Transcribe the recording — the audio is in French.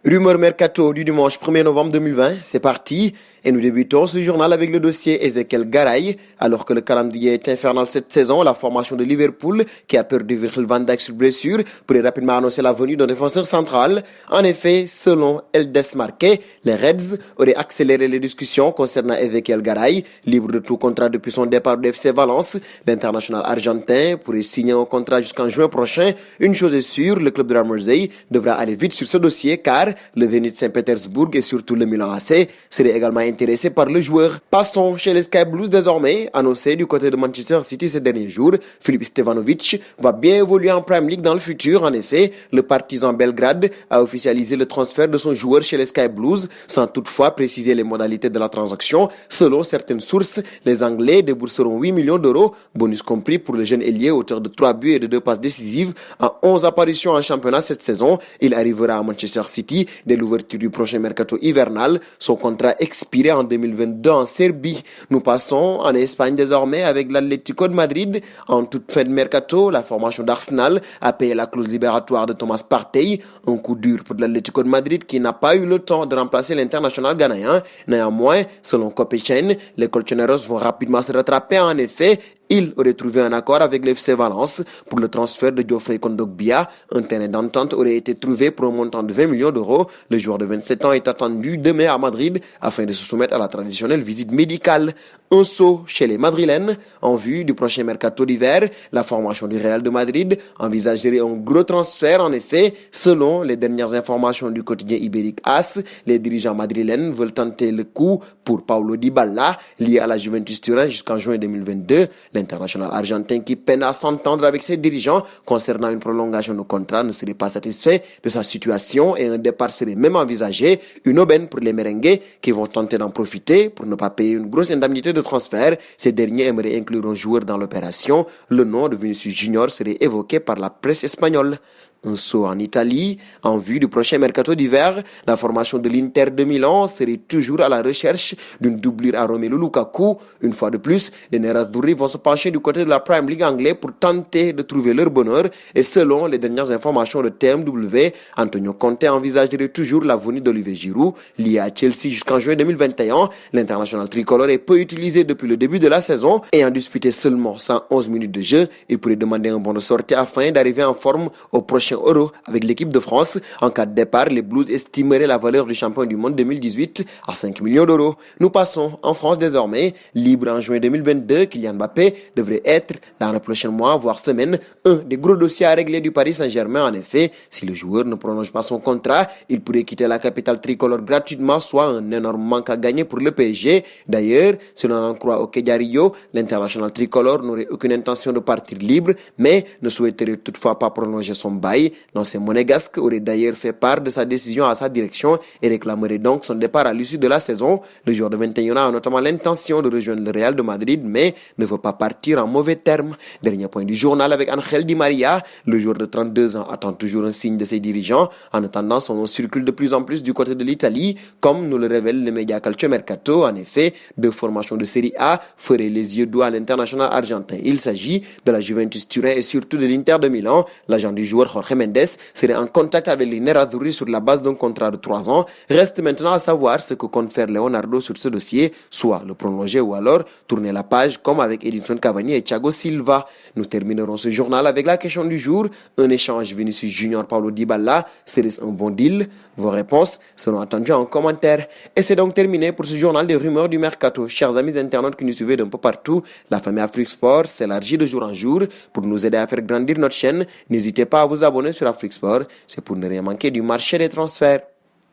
Rumeur mercato du dimanche 1er novembre 2020, c'est parti. Et nous débutons ce journal avec le dossier Ezequiel Garay. Alors que le calendrier est infernal cette saison, la formation de Liverpool, qui a perdu Virgil van Dijk sur blessure, pourrait rapidement annoncer la venue d'un défenseur central. En effet, selon El Desmarque, les Reds auraient accéléré les discussions concernant Ezequiel Garay, libre de tout contrat depuis son départ du FC Valence. L'international argentin pourrait signer un contrat jusqu'en juin prochain. Une chose est sûre, le club de la Mersey devra aller vite sur ce dossier car le Zenit Saint-Pétersbourg et surtout le Milan AC seraient également intéressés par le joueur. Passons chez les Sky Blues désormais. Annoncé du côté de Manchester City ces derniers jours, Filip Stevanovic va bien évoluer en Premier League dans le futur. En effet, le Partizan Belgrade a officialisé le transfert de son joueur chez les Sky Blues sans toutefois préciser les modalités de la transaction. Selon certaines sources, les Anglais débourseront 8 millions d'euros, bonus compris pour le jeune ailier auteur de 3 buts et de 2 passes décisives en 11 apparitions en championnat cette saison. Il arrivera à Manchester City dès l'ouverture du prochain mercato hivernal. Son contrat expirait en 2022 en Serbie. Nous passons en Espagne désormais avec l'Atlético de Madrid. En toute fin de mercato, la formation d'Arsenal a payé la clause libératoire de Thomas Partey. Un coup dur pour l'Atlético de Madrid qui n'a pas eu le temps de remplacer l'international ghanéen. Néanmoins, selon Copéchen, les Colchoneros vont rapidement se rattraper. En effet, il aurait trouvé un accord avec l'FC Valence pour le transfert de Geoffrey Kondogbia. Un terrain d'entente aurait été trouvé pour un montant de 20 millions d'euros. Le joueur de 27 ans est attendu demain à Madrid afin de se soumettre à la traditionnelle visite médicale. Un saut chez les Madrilènes en vue du prochain mercato d'hiver. La formation du Real de Madrid envisagerait un gros transfert. En effet, selon les dernières informations du quotidien ibérique AS, les dirigeants madrilènes veulent tenter le coup pour Paulo Dybala, lié à la Juventus Turin jusqu'en juin 2022. L'international argentin qui peine à s'entendre avec ses dirigeants concernant une prolongation de contrat ne serait pas satisfait de sa situation et un départ serait même envisagé. Une aubaine pour les merengues qui vont tenter d'en profiter pour ne pas payer une grosse indemnité de transfert. Ces derniers aimeraient inclure un joueur dans l'opération. Le nom de Vinicius Junior serait évoqué par la presse espagnole. Un saut en Italie, en vue du prochain mercato d'hiver, la formation de l'Inter de Milan serait toujours à la recherche d'une doublure à Romelu Lukaku. Une fois de plus, les Nerazzurri vont se pencher du côté de la Premier League anglaise pour tenter de trouver leur bonheur. Et selon les dernières informations de TMW, Antonio Conte envisagerait toujours la venue d'Olivier Giroud, lié à Chelsea jusqu'en juin 2021. L'international tricolore est peu utilisé depuis le début de la saison. Ayant disputé seulement 111 minutes de jeu, il pourrait demander un bon de sortie afin d'arriver en forme au prochain Euro avec l'équipe de France. En cas de départ, les Blues estimeraient la valeur du champion du monde 2018 à 5 millions d'euros. Nous passons en France désormais. Libre en juin 2022, Kylian Mbappé devrait être, dans le prochain mois, voire semaine, un des gros dossiers à régler du Paris Saint-Germain. En effet, si le joueur ne prolonge pas son contrat, il pourrait quitter la capitale tricolore gratuitement, soit un énorme manque à gagner pour le PSG. D'ailleurs, si l'on en croit Okedia-Rio, l'international tricolore n'aurait aucune intention de partir libre, mais ne souhaiterait toutefois pas prolonger son bail. L'ancien monégasque aurait d'ailleurs fait part de sa décision à sa direction et réclamerait donc son départ à l'issue de la saison. Le joueur de 21 ans a notamment l'intention de rejoindre le Real de Madrid, mais ne veut pas partir en mauvais termes. Dernier point du journal avec Angel Di Maria. Le joueur de 32 ans attend toujours un signe de ses dirigeants. En attendant, son nom circule de plus en plus du côté de l'Italie, comme nous le révèle le média Calciomercato. En effet, deux formations de Série A feraient les yeux doux à l'international argentin. Il s'agit de la Juventus Turin et surtout de l'Inter de Milan. L'agent du joueur Jorge Mendes serait en contact avec les Nerazzurri sur la base d'un contrat de 3 ans. Reste maintenant à savoir ce que compte faire Leonardo sur ce dossier, soit le prolonger ou alors tourner la page comme avec Edinson Cavani et Thiago Silva. Nous terminerons ce journal avec la question du jour. Un échange Vinicius Junior Paulo Dybala, serait-ce un bon deal? Vos réponses seront attendues en commentaire. Et c'est donc terminé pour ce journal des rumeurs du mercato. Chers amis internautes qui nous suivez d'un peu partout, la famille Afrique Sport s'élargit de jour en jour. Pour nous aider à faire grandir notre chaîne, n'hésitez pas à vous abonner sur Afrique Sport. C'est pour ne rien manquer du marché des transferts.